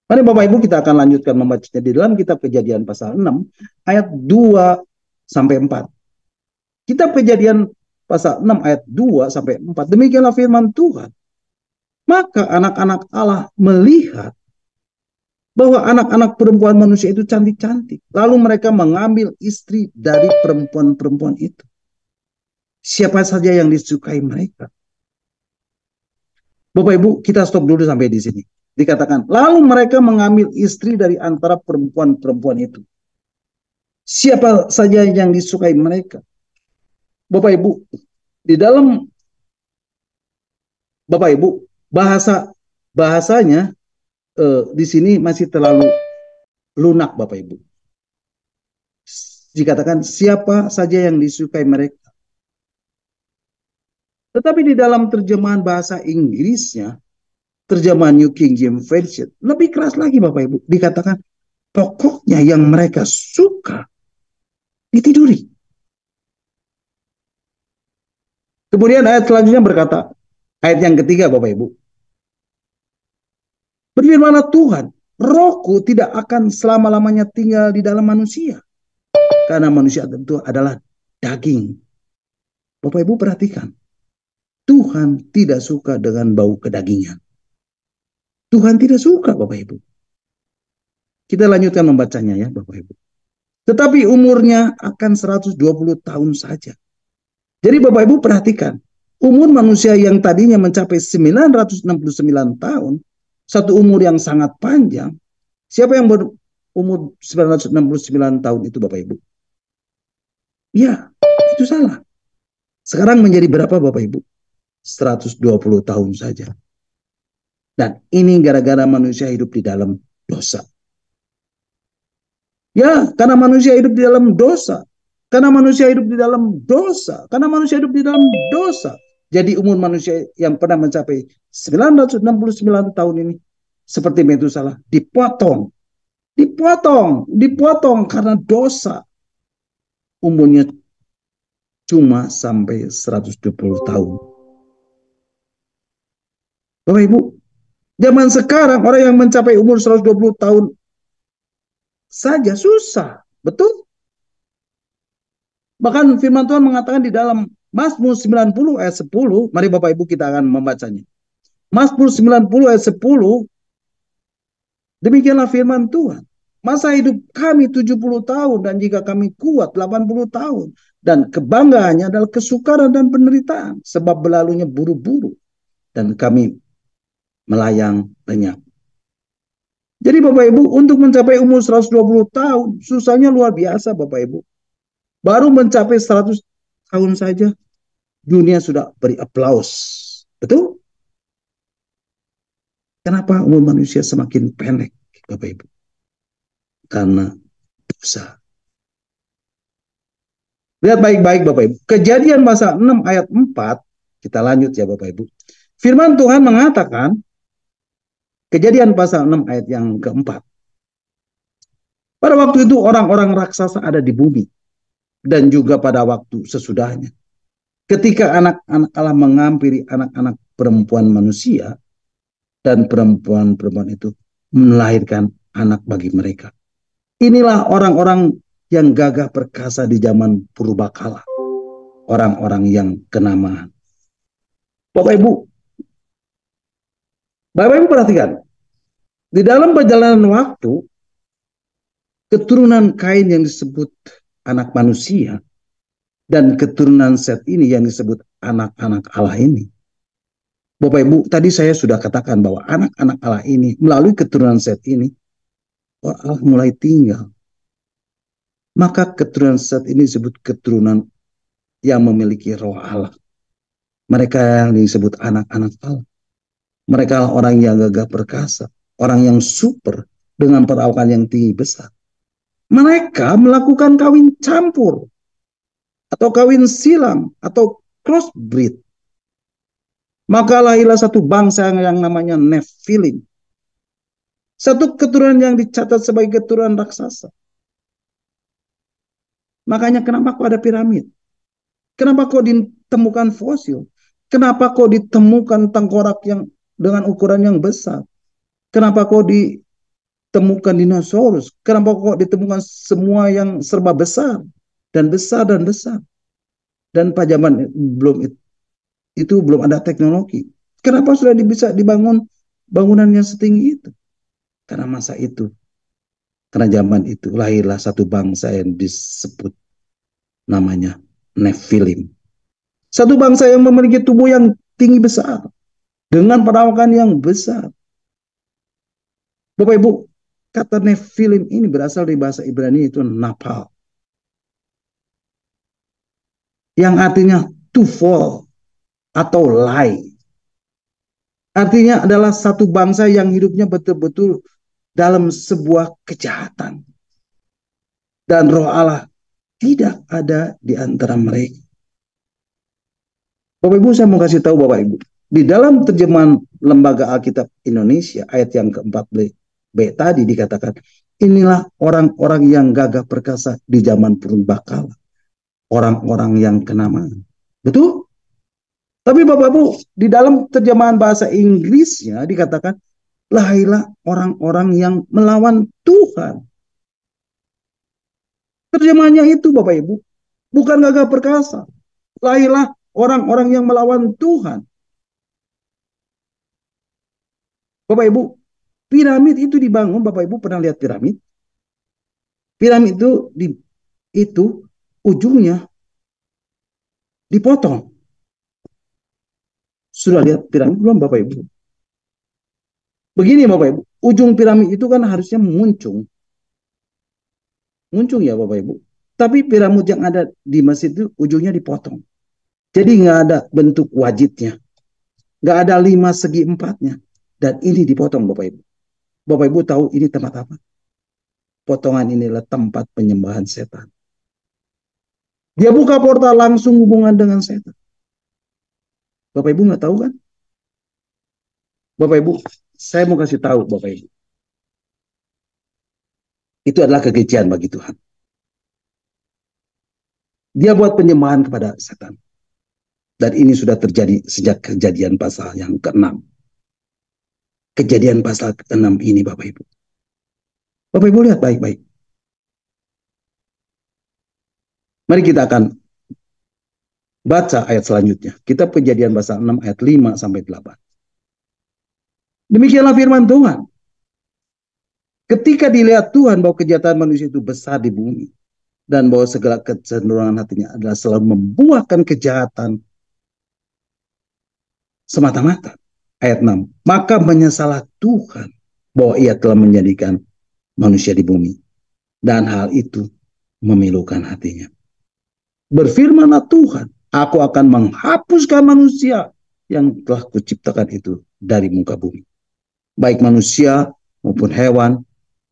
Mari Bapak Ibu kita akan lanjutkan membacanya di dalam kitab Kejadian pasal 6 ayat 2 sampai 4. Kitab Kejadian pasal 6 ayat 2 sampai 4. Demikianlah firman Tuhan. Maka anak-anak Allah melihat bahwa anak-anak perempuan manusia itu cantik-cantik. Lalu mereka mengambil istri dari perempuan-perempuan itu. Siapa saja yang disukai mereka. Bapak Ibu, kita stop dulu sampai di sini. Dikatakan, lalu mereka mengambil istri dari antara perempuan-perempuan itu. Siapa saja yang disukai mereka. Bapak Ibu, di dalam Bapak Ibu, bahasanya di sini masih terlalu lunak Bapak Ibu. Dikatakan siapa saja yang disukai mereka. Tetapi di dalam terjemahan bahasa Inggrisnya, terjemahan New King James Version, lebih keras lagi Bapak Ibu. Dikatakan pokoknya yang mereka suka ditiduri. Kemudian ayat selanjutnya berkata, ayat yang ketiga Bapak Ibu. Berfirmanlah Tuhan, rohku tidak akan selama-lamanya tinggal di dalam manusia. Karena manusia tentu adalah daging. Bapak Ibu perhatikan, Tuhan tidak suka dengan bau kedagingan. Tuhan tidak suka, Bapak Ibu. Kita lanjutkan membacanya ya, Bapak Ibu. Tetapi umurnya akan 120 tahun saja. Jadi Bapak Ibu perhatikan, umur manusia yang tadinya mencapai 969 tahun, satu umur yang sangat panjang. Siapa yang berumur 969 tahun itu Bapak Ibu? Ya, itu salah. Sekarang menjadi berapa Bapak Ibu? 120 tahun saja. Dan ini gara-gara manusia hidup di dalam dosa. Ya, karena manusia hidup di dalam dosa. Karena manusia hidup di dalam dosa. Karena manusia hidup di dalam dosa. Jadi umur manusia yang pernah mencapai 969 tahun ini seperti Metusalah dipotong. Dipotong karena dosa. Umurnya cuma sampai 120 tahun. Bapak Ibu, zaman sekarang orang yang mencapai umur 120 tahun saja susah. Betul? Bahkan firman Tuhan mengatakan di dalam Mazmur 90 ayat 10, mari Bapak Ibu kita akan membacanya. Mazmur 90 ayat 10, demikianlah firman Tuhan. Masa hidup kami 70 tahun dan jika kami kuat 80 tahun. Dan kebanggaannya adalah kesukaran dan penderitaan sebab berlalunya buru-buru dan kami melayang lenyap. Jadi Bapak Ibu untuk mencapai umur 120 tahun susahnya luar biasa Bapak Ibu. Baru mencapai 100 tahun saja dunia sudah beri aplaus. Betul? Kenapa umur manusia semakin pendek Bapak Ibu? Karena dosa. Lihat baik-baik Bapak Ibu. Kejadian pasal 6 ayat 4. Kita lanjut ya Bapak Ibu. Firman Tuhan mengatakan. Kejadian pasal 6 ayat yang keempat. Pada waktu itu orang-orang raksasa ada di bumi. Dan juga pada waktu sesudahnya. Ketika anak-anak Allah menghampiri anak-anak perempuan manusia. Dan perempuan-perempuan itu melahirkan anak bagi mereka. Inilah orang-orang yang gagah perkasa di zaman purbakala. Orang-orang yang kenamaan. Bapak Ibu perhatikan. Di dalam perjalanan waktu, keturunan Kain yang disebut anak manusia, dan keturunan Set ini yang disebut anak-anak Allah ini. Bapak Ibu, tadi saya sudah katakan bahwa anak-anak Allah ini, melalui keturunan Set ini, Allah mulai tinggal. Maka keturunan Set ini disebut keturunan yang memiliki roh Allah. Mereka yang disebut anak-anak Allah. Mereka orang yang gagah perkasa. Orang yang super dengan perawakan yang tinggi besar. Mereka melakukan kawin campur. Atau kawin silang. Atau crossbreed. Maka lahirlah satu bangsa yang namanya Nephilim. Satu keturunan yang dicatat sebagai keturunan raksasa. Makanya kenapa kok ada piramid? Kenapa kok ditemukan fosil? Kenapa kok ditemukan tengkorak yang dengan ukuran yang besar? Kenapa kok ditemukan dinosaurus? Kenapa kok ditemukan semua yang serba besar? Dan besar dan besar. Dan pada zaman itu belum ada teknologi. Kenapa sudah bisa dibangun bangunan yang setinggi itu? Karena masa itu. Karena zaman itu lahirlah satu bangsa yang disebut namanya Nephilim. Satu bangsa yang memiliki tubuh yang tinggi besar. Dengan perawakan yang besar. Bapak Ibu, kata Nephilim ini berasal dari bahasa Ibrani itu Napal. Yang artinya to fall atau lie. Artinya adalah satu bangsa yang hidupnya betul-betul dalam sebuah kejahatan. Dan roh Allah tidak ada di antara mereka. Bapak Ibu, saya mau kasih tahu Bapak Ibu. Di dalam terjemahan Lembaga Alkitab Indonesia, ayat yang ke-4b tadi dikatakan, inilah orang-orang yang gagah perkasa di zaman purbakala. Orang-orang yang kenamaan. Betul? Tapi Bapak Ibu, di dalam terjemahan bahasa Inggrisnya dikatakan, lahirlah orang-orang yang melawan Tuhan. Terjemahannya itu Bapak Ibu, bukan gagah perkasa. lahirlah orang-orang yang melawan Tuhan. Bapak Ibu, piramid itu dibangun, Bapak Ibu pernah lihat piramid? Piramid itu ujungnya dipotong. Sudah lihat piramid belum Bapak Ibu? Begini Bapak Ibu, ujung piramid itu kan harusnya muncung. Muncung ya Bapak Ibu. Tapi piramid yang ada di masjid itu ujungnya dipotong. Jadi nggak ada bentuk wajibnya. Nggak ada 5/4. Dan ini dipotong Bapak Ibu. Bapak Ibu tahu ini tempat apa? Potongan inilah tempat penyembahan setan. Dia buka portal langsung hubungan dengan setan. Bapak Ibu nggak tahu kan? Bapak Ibu, saya mau kasih tahu Bapak Ibu. Itu adalah kekejian bagi Tuhan. Dia buat penyembahan kepada setan. Dan ini sudah terjadi sejak kejadian pasal yang ke-6. Kejadian pasal ke-6 ini Bapak Ibu. Bapak Ibu lihat baik-baik. Mari kita akan baca ayat selanjutnya. Kitab Kejadian pasal 6 ayat 5 sampai 8. Demikianlah firman Tuhan. Ketika dilihat Tuhan bahwa kejahatan manusia itu besar di bumi, dan bahwa segala kecenderungan hatinya adalah selalu membuahkan kejahatan semata-mata. Ayat 6. Maka menyesallah Tuhan bahwa ia telah menjadikan manusia di bumi. Dan hal itu memilukan hatinya. Berfirmanlah Tuhan, aku akan menghapuskan manusia yang telah kuciptakan itu dari muka bumi. Baik manusia maupun hewan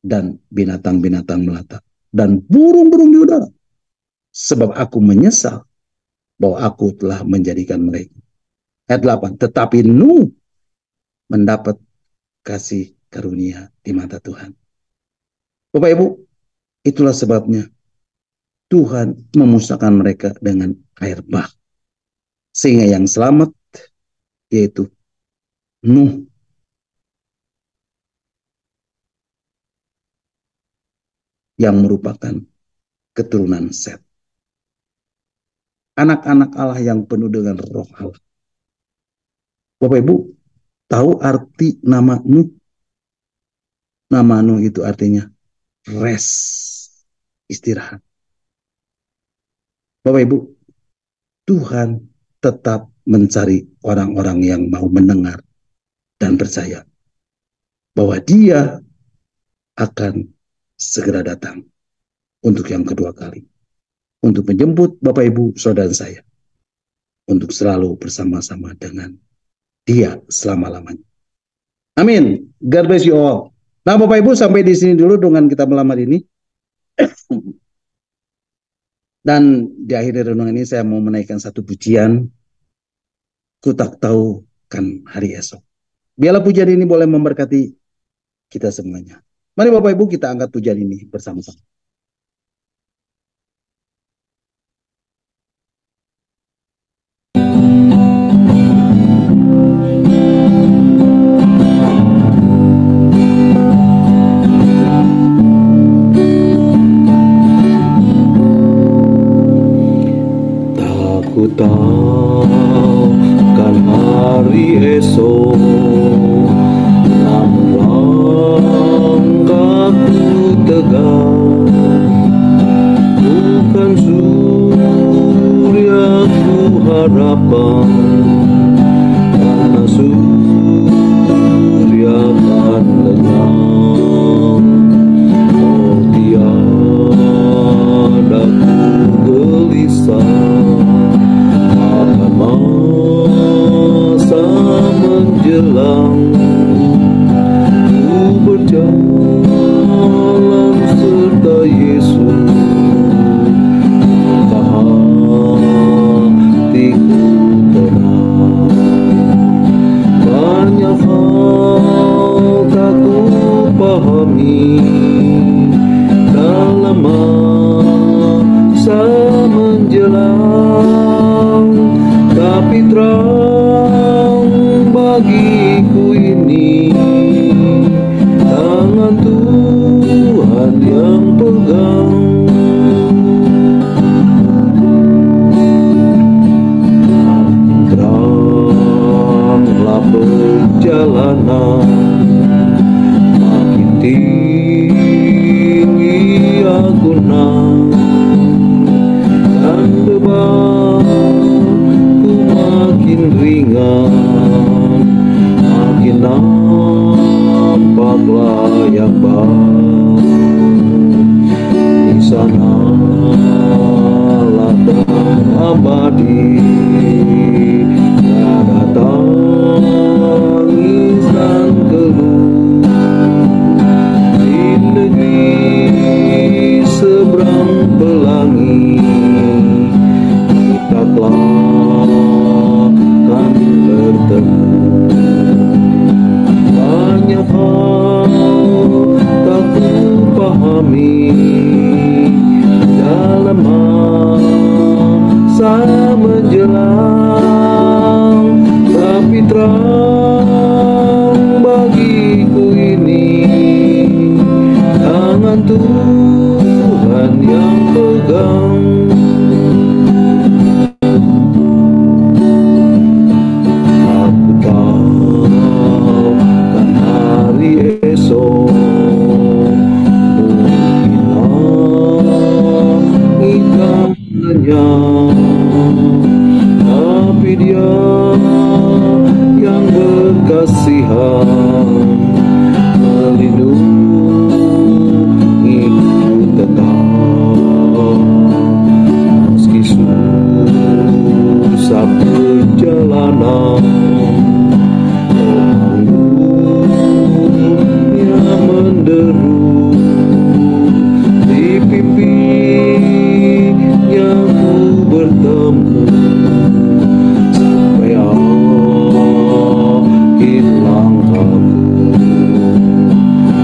dan binatang-binatang melata. Dan burung-burung di udara. Sebab aku menyesal bahwa aku telah menjadikan mereka. Ayat 8. Tetapi Nuh mendapat kasih karunia di mata Tuhan. Bapak Ibu, itulah sebabnya Tuhan memusnahkan mereka dengan air bah. Sehingga yang selamat yaitu Nuh. Yang merupakan keturunan Set. Anak-anak Allah yang penuh dengan roh Allah. Bapak Ibu, tahu arti nama Nuh? Nama Nuh itu artinya rest, istirahat. Bapak Ibu, Tuhan tetap mencari orang-orang yang mau mendengar dan percaya bahwa Dia akan segera datang untuk yang kedua kali. Untuk menjemput Bapak Ibu, saudara saya. Untuk selalu bersama-sama dengan Dia selama-lamanya. Amin. God bless you all. Nah Bapak Ibu, sampai di sini dulu dengan kita melamar ini. Dan di akhir renungan ini saya mau menaikkan satu pujian. Ku tak tahu kan hari esok. Biarlah pujian ini boleh memberkati kita semuanya. Mari Bapak Ibu kita angkat pujian ini bersama-sama. Ku tahu kan hari esok, namun langkahku tegak, bukan surya ku harapkan, karena surya akan lenyap. Oh tiada ku gelisah masa menjelang, ku berjalan serta Yesus, maka hatiku tenang. Banyak hal tak ku pahami dalam masa menjelang, tapi terang bagiku ini tangan Tuhan yang pegang. kunang dan bebanku makin ringan, makin nampak layak bahu. Di sana ladang abadi, tiada tangis dan keluh. Di negeri seberang pelangi, kita kelak akan bertemu. Banyak hal tak kupahami dalam masa menjelang, tapi terang bagiku ini tangan Tuhan yang pegang. Aku tahu kan hari esok mungkin langit kan lenyap, tapi Dia yang berkasihan melindungiku tetap, meski susah perjalanan. Dunia menderu, di pipinya ku bertemu, sampai akhir langkahku.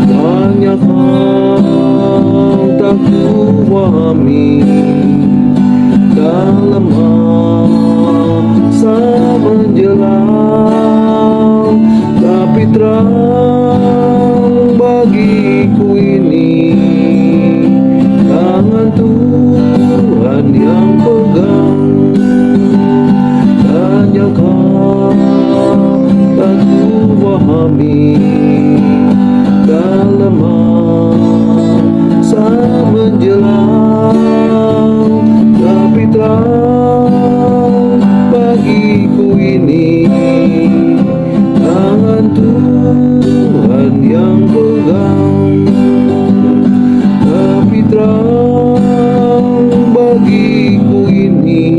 Banyak hal tak kupahami dalam masa menjelang, tapi terang bagiku ini tangan Tuhan yang pegang. Banyak hal tak kupahami dalam masa menjelang, tapi terang bagiku ini tangan Tuhan yang pegang. Tapi terang bagiku ini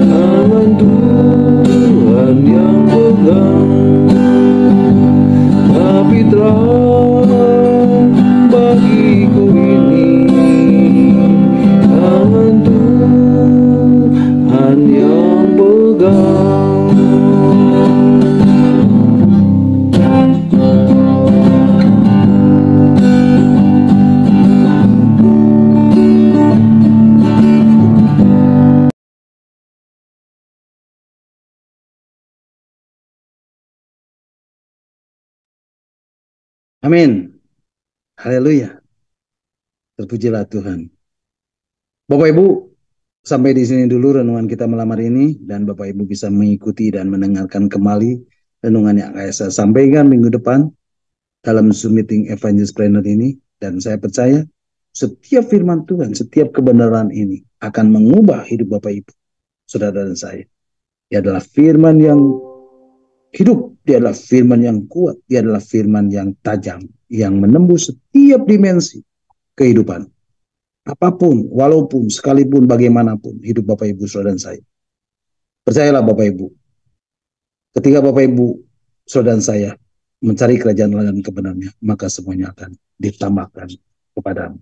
tangan Tuhan yang pegang. Tapi terang bagiku ini tangan Tuhan yang pegang. Amin. Haleluya. Terpujilah Tuhan. Bapak Ibu, sampai di sini dulu renungan kita malam hari ini, dan Bapak Ibu bisa mengikuti dan mendengarkan kembali renungan yang akan saya sampaikan minggu depan dalam Zoom meeting Evangelist Planner ini. Dan saya percaya setiap firman Tuhan, setiap kebenaran ini akan mengubah hidup Bapak Ibu, saudara dan saya. Dia adalah firman yang hidup, dia adalah firman yang kuat, dia adalah firman yang tajam, yang menembus setiap dimensi kehidupan. Apapun, walaupun, sekalipun, bagaimanapun hidup Bapak Ibu, saudara dan saya. Percayalah Bapak Ibu, ketika Bapak Ibu, saudara dan saya mencari kerajaan Allah dan kebenarannya, maka semuanya akan ditambahkan kepadamu.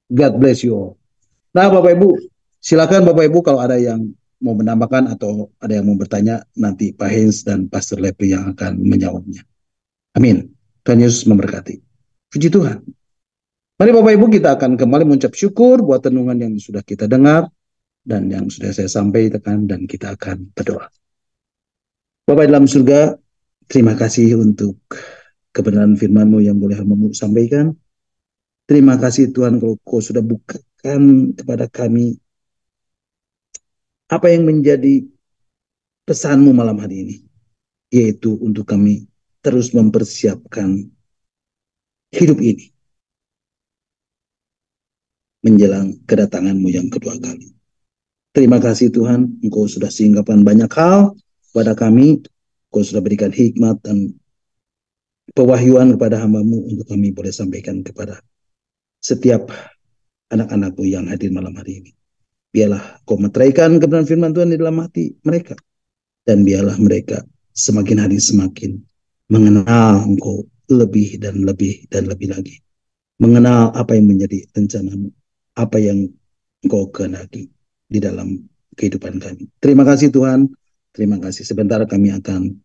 God bless you all. Nah Bapak Ibu, silakan Bapak Ibu kalau ada yang mau menambahkan atau ada yang mau bertanya, nanti Pak Hens dan Pastor Lepri yang akan menjawabnya. Amin. Tuhan Yesus memberkati. Puji Tuhan. Mari Bapak Ibu, kita akan kembali mengucap syukur buat renungan yang sudah kita dengar dan yang sudah saya sampaikan, dan kita akan berdoa. Bapak dalam surga, terima kasih untuk kebenaran firman-Mu yang boleh hamba-Mu sampaikan. Terima kasih Tuhan kalau Kau sudah bukakan kepada kami apa yang menjadi pesan-Mu malam hari ini, yaitu untuk kami terus mempersiapkan hidup ini menjelang kedatangan-Mu yang kedua kali. Terima kasih Tuhan, Engkau sudah singgahkan banyak hal pada kami, Engkau sudah berikan hikmat dan pewahyuan kepada hamba-Mu untuk kami boleh sampaikan kepada setiap anak-anak-Mu yang hadir malam hari ini. Biarlah Kau meteraikan kebenaran firman Tuhan di dalam hati mereka, dan biarlah mereka semakin hari semakin mengenal Engkau lebih dan lebih dan lebih lagi. Mengenal apa yang menjadi rencana-Mu, apa yang Engkau kehendaki di dalam kehidupan kami. Terima kasih Tuhan, terima kasih. Sebentar kami akan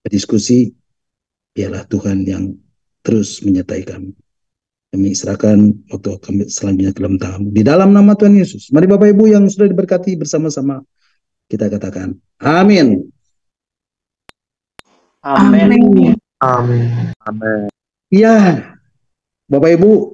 berdiskusi, biarlah Tuhan yang terus menyertai kami. Kami serahkan waktu kami selanjutnya ke dalam tangan-Mu. Di dalam nama Tuhan Yesus. Mari Bapak Ibu yang sudah diberkati bersama-sama kita katakan amin. Amin. Amin. Ya, Bapak Ibu